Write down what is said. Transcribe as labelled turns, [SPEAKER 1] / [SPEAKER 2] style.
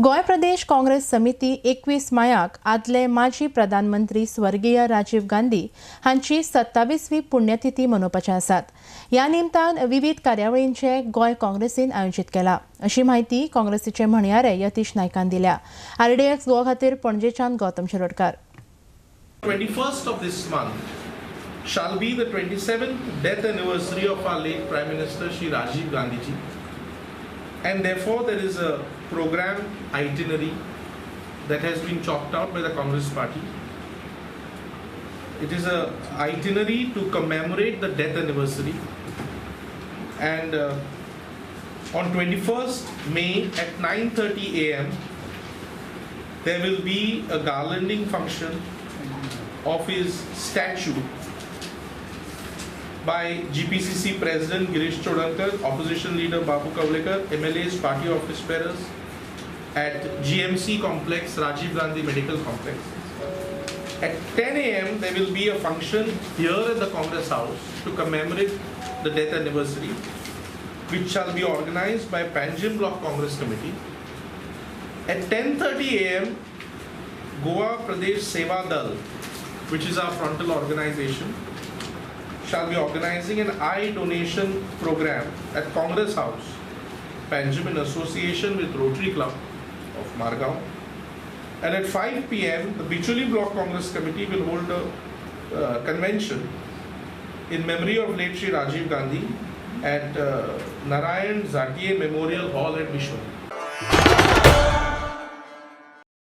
[SPEAKER 1] गोय प्रदेश काँग्रेस समिती 21 मायाक आदले माजी प्रधानमंत्री स्वर्गीय राजीव गांधी हांची 27वी पुण्यतिथी मनोवपाचे आसात. ह्या निमतान विविध कार्यावळींचे गोय काँग्रेसीन आयोजीत केला, अशी माहिती काँग्रेसीचे म्हणयारे यतीश नायकान दिल्या. RDX गोवा खातीर पणजेच्यान Gautam Shirodkar.
[SPEAKER 2] 21st of this month shall be the 27th death anniversary of our late Prime Minister Shri Rajiv Gandhi ji, and therefore there is a program itinerary that has been chalked out by the Congress party. It is a itinerary to commemorate the death anniversary, and on 21st May at 9:30 a.m. there will be a garlanding function of his statue by GPCC President Girish Chodankar, Opposition Leader Babu Kavlekar, MLAs, Party Office Bearers at GMC Complex, Rajiv Gandhi Medical Complex. At 10 a.m. there will be a function here at the Congress House to commemorate the death anniversary, which shall be organized by Panjim Block Congress Committee. At 10:30 a.m. Goa Pradesh Seva Dal, which is our frontal organization, shall be organizing an eye donation program at Congress House, Panjim, in association with Rotary Club of Margao. And at 5 p.m. the Bichuli Block Congress Committee will hold a convention in memory of late Shri Rajiv Gandhi at Narayan Zatiye Memorial Hall at Bishwa.